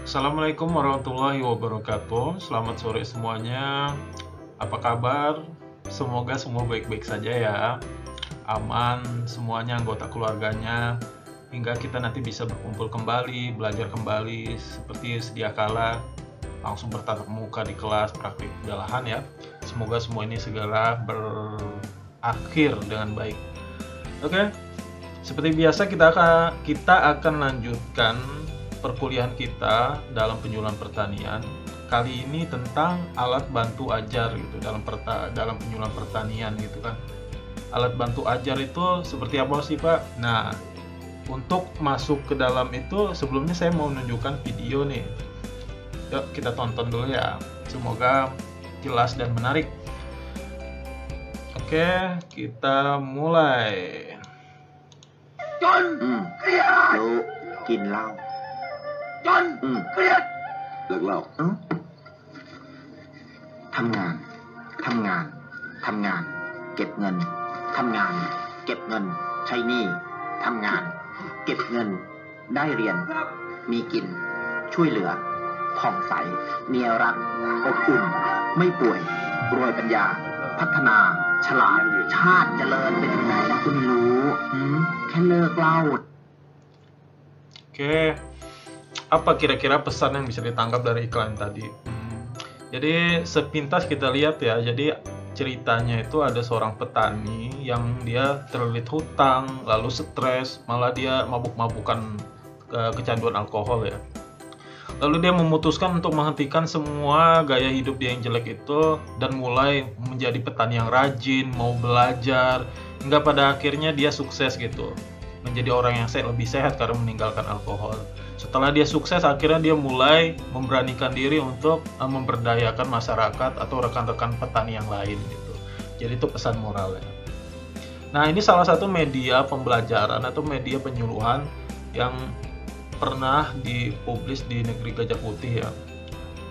Assalamualaikum warahmatullahi wabarakatuh. Selamat sore semuanya. Apa kabar? Semoga semua baik-baik saja ya. Aman semuanya anggota keluarganya. Hingga kita nanti bisa berkumpul kembali, belajar kembali seperti sedia kala. Langsung bertatap muka di kelas praktik belahan ya. Semoga semua ini segera berakhir dengan baik. Oke. Seperti biasa kita akan lanjutkan perkuliahan kita dalam penyuluhan pertanian. Kali ini tentang alat bantu ajar gitu dalam penyuluhan pertanian gitu kan. Alat bantu ajar itu seperti apa sih, Pak? Nah, untuk masuk ke dalam itu sebelumnya saya mau menunjukkan video nih. Yuk kita tonton dulu ya. Semoga jelas dan menarik. Oke, kita mulai. รู้กินเหล้าเครียดเลิกเหล้าทำงาน เก็บเงิน ทำงาน เก็บเงิน ใช้หนี้ทำงาน เก็บเงิน ได้เรียน มีกิน ช่วยเหลือ ผ่องใส มีรัก อบอุ่น ไม่ป่วย รวยปัญญา พัฒนา ฉลาด ชาติเจริญไปถึงไหนแล้วก็ไม่รู้แค่เลิกเหล้า Oke, apa kira-kira pesan yang bisa ditangkap dari iklan tadi? Jadi sepintas kita lihat ya, jadi ceritanya itu ada seorang petani yang dia terlilit hutang, lalu stres, malah dia mabuk-mabukan kecanduan alkohol ya. Lalu dia memutuskan untuk menghentikan semua gaya hidup dia yang jelek itu dan mulai menjadi petani yang rajin, mau belajar, hingga pada akhirnya dia sukses gitu. Menjadi orang yang lebih sehat karena meninggalkan alkohol. Setelah dia sukses, akhirnya dia mulai memberanikan diri untuk memberdayakan masyarakat atau rekan-rekan petani yang lain gitu. Jadi itu pesan moralnya. Nah, ini salah satu media pembelajaran atau media penyuluhan yang pernah dipublis di negeri Gajah Putih ya.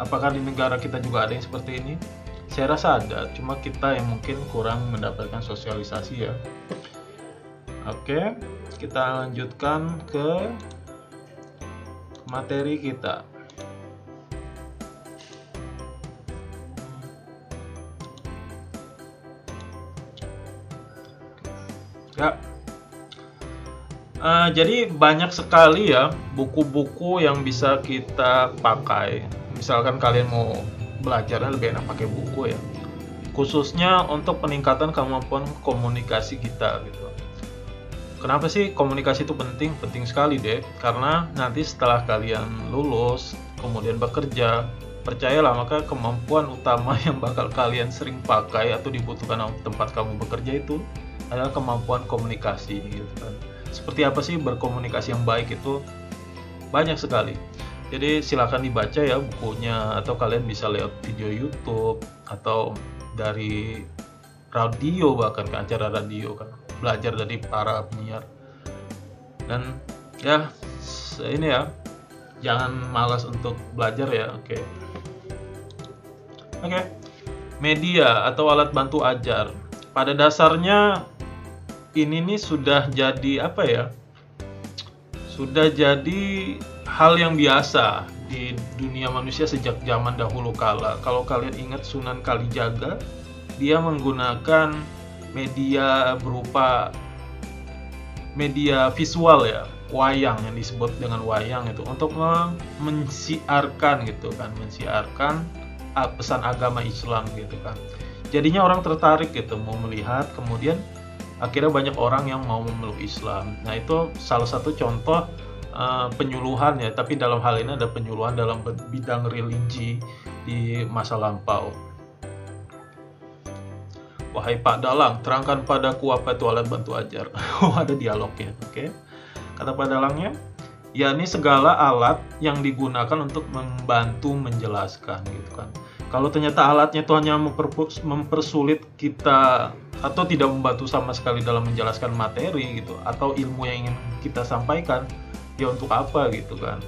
Apakah di negara kita juga ada yang seperti ini? Saya rasa ada, cuma kita yang mungkin kurang mendapatkan sosialisasi ya. Oke, kita lanjutkan ke materi kita. Ya. Jadi banyak sekali ya buku-buku yang bisa kita pakai. Misalkan kalian mau belajarnya lebih enak pakai buku ya. Khususnya untuk peningkatan kemampuan komunikasi kita gitu. Kenapa sih komunikasi itu penting? Penting sekali deh. Karena nanti setelah kalian lulus, kemudian bekerja, percayalah maka kemampuan utama yang bakal kalian sering pakai atau dibutuhkan tempat kamu bekerja itu adalah kemampuan komunikasi gitu kan. Seperti apa sih berkomunikasi yang baik itu? Banyak sekali. Jadi silakan dibaca ya bukunya, atau kalian bisa lihat video YouTube atau dari radio, bahkan ke acara radio kan, belajar dari para penyiar. Dan ya ini ya, jangan malas untuk belajar ya. Oke. Media atau alat bantu ajar pada dasarnya ini nih sudah jadi apa ya? Sudah jadi hal yang biasa di dunia manusia sejak zaman dahulu kala. Kalau kalian ingat Sunan Kalijaga, dia menggunakan media berupa media visual ya, wayang yang disebut dengan wayang itu untuk mensiarkan gitu kan, mensiarkan pesan agama Islam gitu kan. Jadinya orang tertarik gitu mau melihat, kemudian akhirnya banyak orang yang mau memeluk Islam. Nah, itu salah satu contoh penyuluhan ya, tapi dalam hal ini ada penyuluhan dalam bidang religi di masa lampau. Wahai Pak Dalang, terangkan padaku apa itu alat bantu ajar. Oh, ada dialognya, oke. Kata Pak Dalangnya, yakni segala alat yang digunakan untuk membantu menjelaskan gitu kan. Kalau ternyata alatnya itu hanya mempersulit kita atau tidak membantu sama sekali dalam menjelaskan materi gitu atau ilmu yang ingin kita sampaikan, ya untuk apa gitu kan.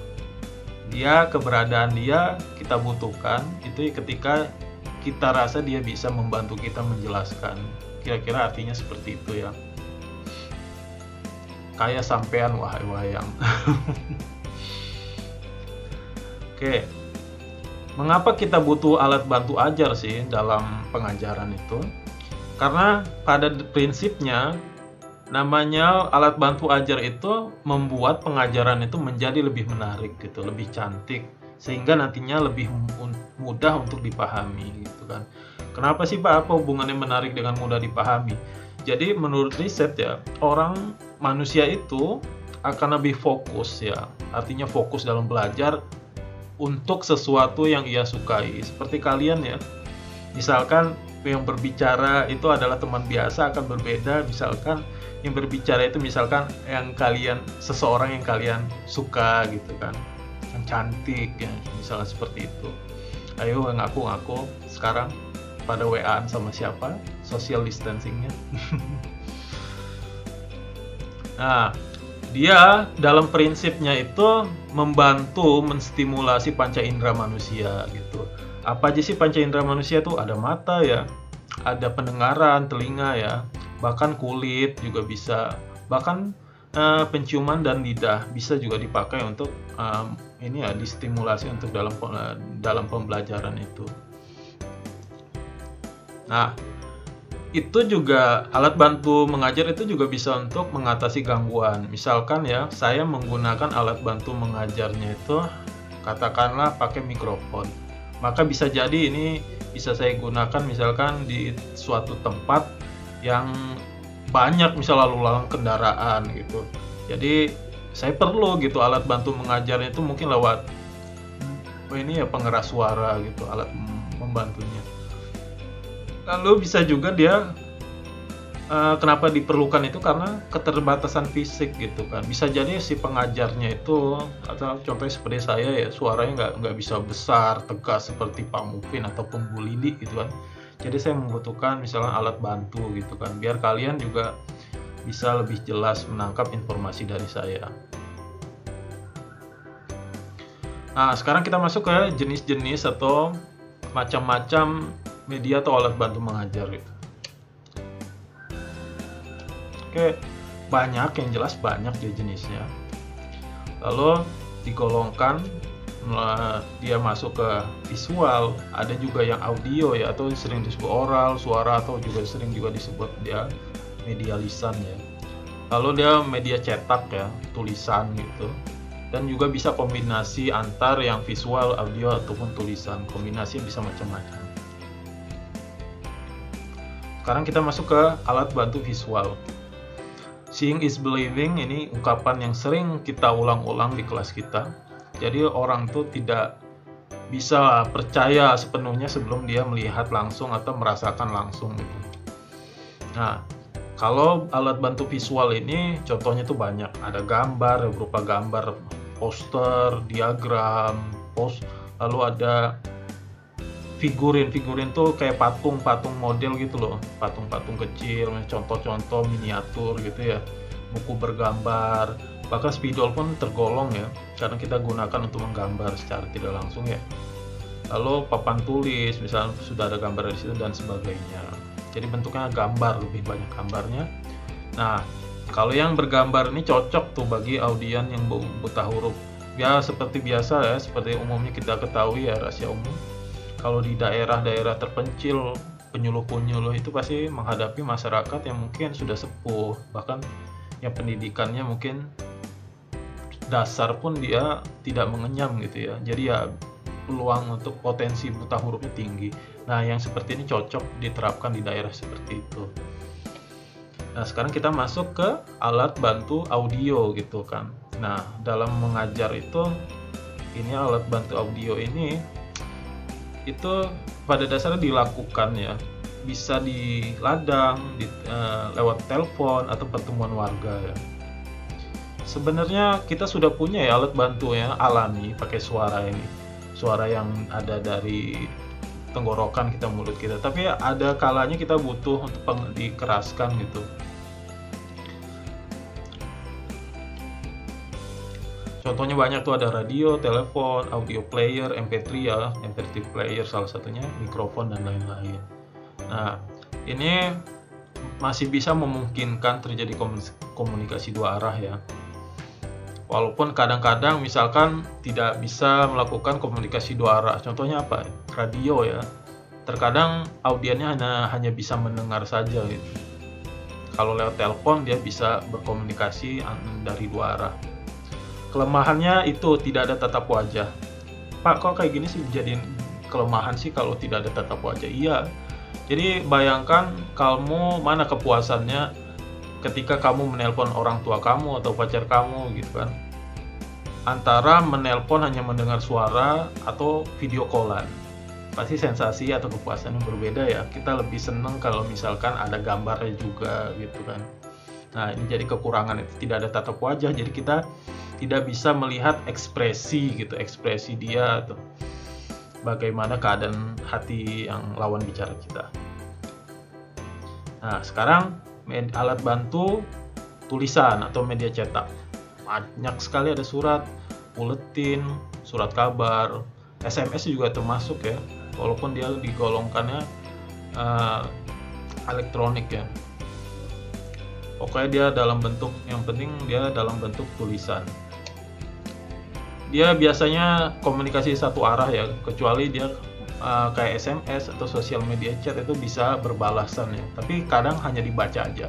Keberadaan dia kita butuhkan itu ketika kita rasa dia bisa membantu kita menjelaskan. Kira-kira artinya seperti itu ya. Kayak sampean wahai wayang. Oke, mengapa kita butuh alat bantu ajar sih dalam pengajaran itu? Karena pada prinsipnya namanya alat bantu ajar itu membuat pengajaran itu menjadi lebih menarik gitu, lebih cantik, sehingga nantinya lebih mudah untuk dipahami gitu kan. Kenapa sih Pak? Apa hubungannya menarik dengan mudah dipahami? Jadi menurut riset ya, manusia itu akan lebih fokus ya, artinya fokus dalam belajar untuk sesuatu yang ia sukai. Seperti kalian ya, misalkan yang berbicara itu adalah teman biasa akan berbeda, misalkan yang berbicara itu misalkan seseorang yang kalian suka gitu kan, yang cantik ya, misalnya seperti itu. Ayo ngaku sekarang pada WA-an sama siapa, social distancingnya. Nah, dia dalam prinsipnya itu membantu menstimulasi panca indera manusia gitu. Apa aja sih panca indera manusia tuh? Ada mata ya, ada pendengaran, telinga ya, bahkan kulit juga bisa, bahkan penciuman dan lidah bisa juga dipakai untuk distimulasi untuk dalam pembelajaran itu. Nah, itu juga alat bantu mengajar itu juga bisa untuk mengatasi gangguan. Misalkan ya, saya menggunakan alat bantu mengajarnya itu katakanlah pakai mikrofon. Maka bisa jadi ini bisa saya gunakan misalkan di suatu tempat yang banyak misal lalu lalang kendaraan gitu. Jadi saya perlu gitu alat bantu mengajarnya itu mungkin lewat pengeras suara gitu, alat membantunya. Lalu bisa juga dia kenapa diperlukan itu karena keterbatasan fisik gitu kan. Bisa jadi si pengajarnya itu, atau contohnya seperti saya ya, suaranya nggak bisa besar, tegas seperti Pak Mupin ataupun Bu Lidi gitu kan. Jadi saya membutuhkan misalnya alat bantu gitu kan, biar kalian juga bisa lebih jelas menangkap informasi dari saya. Nah, sekarang kita masuk ke jenis-jenis atau macam-macam media atau alat bantu mengajar gitu. Oke, banyak, yang jelas banyak dia jenisnya. Lalu digolongkan, dia masuk ke visual, ada juga yang audio ya, atau sering disebut oral, suara, atau juga sering juga disebut dia media lisan ya. Lalu dia media cetak ya, tulisan gitu. Dan juga bisa kombinasi antar yang visual, audio, ataupun tulisan. Kombinasi bisa macam-macam. Sekarang kita masuk ke alat bantu visual. Seeing is believing, ini ungkapan yang sering kita ulang-ulang di kelas kita. Jadi orang tuh tidak bisa percaya sepenuhnya sebelum dia melihat langsung atau merasakan langsung gitu. Nah, kalau alat bantu visual ini contohnya tuh banyak. Ada gambar, berupa gambar, poster, diagram, lalu ada figurin tuh kayak patung model gitu loh, patung kecil, contoh-contoh miniatur gitu ya, buku bergambar, bahkan spidol pun tergolong ya, karena kita gunakan untuk menggambar secara tidak langsung ya. Lalu papan tulis, misalnya sudah ada gambar di situ dan sebagainya. Jadi bentuknya gambar, lebih banyak gambarnya. Nah, kalau yang bergambar ini cocok tuh bagi audien yang buta huruf. Ya seperti biasa ya, seperti umumnya kita ketahui ya, rahasia umum. Kalau di daerah-daerah terpencil, penyuluh-penyuluh itu pasti menghadapi masyarakat yang mungkin sudah sepuh, bahkan yang pendidikannya mungkin dasar pun dia tidak mengenyam gitu ya. Jadi ya peluang untuk potensi buta hurufnya tinggi. Nah, yang seperti ini cocok diterapkan di daerah seperti itu. Nah, sekarang kita masuk ke alat bantu audio gitu kan. Nah, dalam mengajar itu, ini alat bantu audio ini itu pada dasarnya dilakukan ya, bisa di ladang, lewat telepon atau pertemuan warga ya. Sebenarnya kita sudah punya ya alat bantu ya alami pakai suara ini, suara yang ada dari tenggorokan kita, mulut kita, tapi ada kalanya kita butuh untuk dikeraskan gitu. Contohnya banyak tuh, ada radio, telepon, audio player, MP3 ya, MP3 player salah satunya, mikrofon dan lain-lain. Nah, ini masih bisa memungkinkan terjadi komunikasi dua arah ya. Walaupun kadang-kadang misalkan tidak bisa melakukan komunikasi dua arah. Contohnya apa? Radio ya. Terkadang audiennya hanya bisa mendengar saja gitu. Kalau lewat telepon dia bisa berkomunikasi dari dua arah. Kelemahannya itu tidak ada tatap wajah. Pak, kok kayak gini sih jadiin kelemahan sih kalau tidak ada tatap wajah? Iya. Jadi bayangkan kamu mana kepuasannya ketika kamu menelpon orang tua kamu atau pacar kamu gitu kan, antara menelpon hanya mendengar suara atau video callan. Pasti sensasi atau kepuasan yang berbeda ya. Kita lebih seneng kalau misalkan ada gambarnya juga gitu kan. Nah, ini jadi kekurangan itu, tidak ada tatap wajah, jadi kita tidak bisa melihat ekspresi gitu, ekspresi dia atau bagaimana keadaan hati yang lawan bicara kita. Nah, sekarang alat bantu tulisan atau media cetak. Banyak sekali, ada surat, buletin, surat kabar, SMS juga termasuk ya, walaupun dia digolongkannya elektronik ya. Pokoknya dia dalam bentuk, yang penting dia dalam bentuk tulisan. Dia biasanya komunikasi satu arah ya, kecuali dia kayak SMS atau sosial media chat itu bisa berbalasan ya, tapi kadang hanya dibaca aja.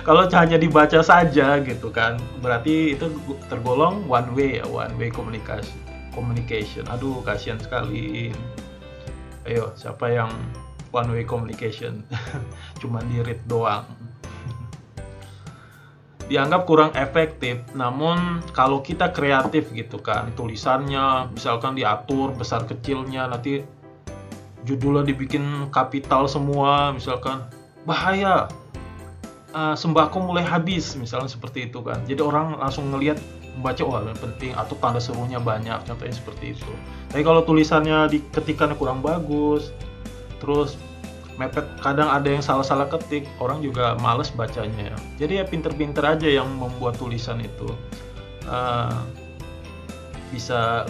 Kalau hanya dibaca saja gitu kan, berarti itu tergolong one way ya, one way communication. Aduh, kasihan sekali. Ayo, siapa yang one way communication? Cuma di read doang. Dianggap kurang efektif. Namun kalau kita kreatif gitu kan, tulisannya misalkan diatur besar kecilnya, nanti judulnya dibikin kapital semua, misalkan bahaya sembako mulai habis, misalnya seperti itu kan. Jadi orang langsung ngelihat, membaca, oh yang penting, atau tanda serunya banyak, contohnya seperti itu. Tapi kalau tulisannya diketikannya kurang bagus, terus mepet, kadang ada yang salah-salah ketik, orang juga males bacanya ya. Jadi ya pinter-pinter aja yang membuat tulisan itu bisa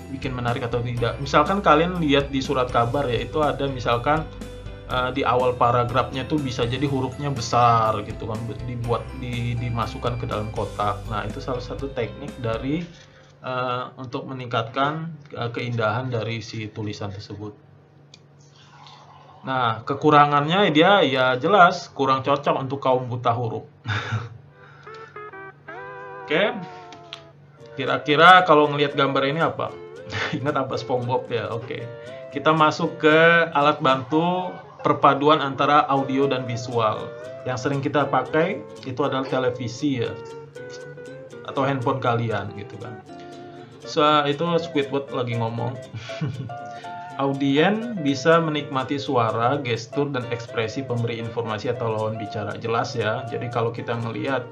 bikin menarik atau tidak. Misalkan kalian lihat di surat kabar ya, itu ada misalkan di awal paragrafnya tuh bisa jadi hurufnya besar gitu kan, dimasukkan ke dalam kotak. Nah, itu salah satu teknik dari untuk meningkatkan keindahan dari si tulisan tersebut. Nah, kekurangannya dia ya jelas kurang cocok untuk kaum buta huruf. Oke. Kira-kira kalau ngelihat gambar ini apa? Ingat apa SpongeBob ya? Oke. Kita masuk ke alat bantu perpaduan antara audio dan visual. Yang sering kita pakai itu adalah televisi ya, atau handphone kalian gitu kan. So, itu Squidward lagi ngomong. Audien bisa menikmati suara, gestur, dan ekspresi pemberi informasi atau lawan bicara. Jelas ya, jadi kalau kita ngelihat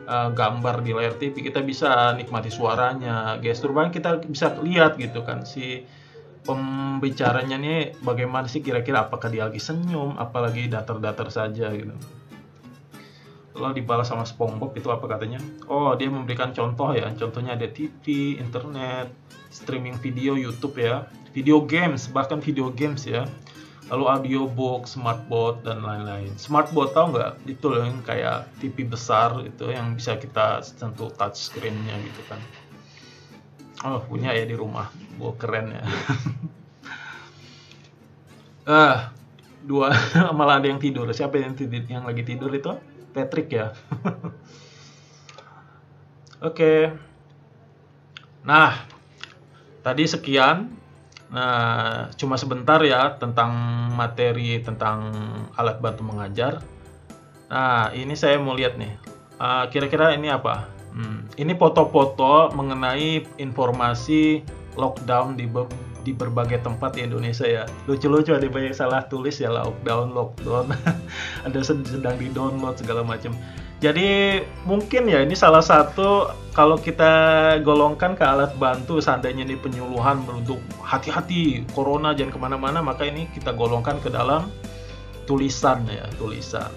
gambar di layar TV, kita bisa nikmati suaranya, gestur, bahkan kita bisa lihat gitu kan, si pembicaranya nih bagaimana sih kira-kira, apakah dia lagi senyum, apalagi datar-datar saja gitu. Lalu dibalas sama SpongeBob itu apa katanya? Oh, dia memberikan contoh ya, contohnya ada TV, internet, streaming video, YouTube ya, video games, bahkan video games ya, lalu audiobook, smartboard, dan lain-lain. Smartboard tahu nggak? Itu yang kayak TV besar itu yang bisa kita sentuh touchscreen-nya gitu kan. Oh, punya ya di rumah, wow, keren ya. Dua malah ada yang tidur. Siapa yang lagi tidur itu? Patrick ya. Oke. Nah, tadi sekian. Nah, cuma sebentar ya tentang materi tentang alat bantu mengajar. Nah, ini saya mau lihat nih. Kira-kira ini apa? Ini foto-foto mengenai informasi lockdown di berbagai tempat di Indonesia ya. Lucu-lucu, ada banyak salah tulis ya, lockdown. Ada sedang di-download segala macam. Jadi mungkin ya ini salah satu, kalau kita golongkan ke alat bantu, seandainya ini penyuluhan untuk hati-hati corona jangan kemana-mana, maka ini kita golongkan ke dalam tulisan ya, tulisan.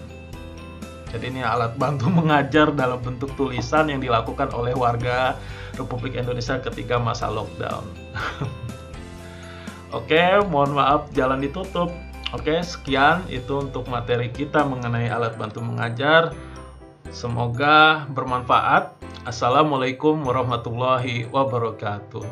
Jadi ini alat bantu mengajar dalam bentuk tulisan yang dilakukan oleh warga Republik Indonesia ketika masa lockdown. Oke, mohon maaf jalan ditutup. Oke, sekian itu untuk materi kita mengenai alat bantu mengajar. Semoga bermanfaat. Assalamualaikum warahmatullahi wabarakatuh.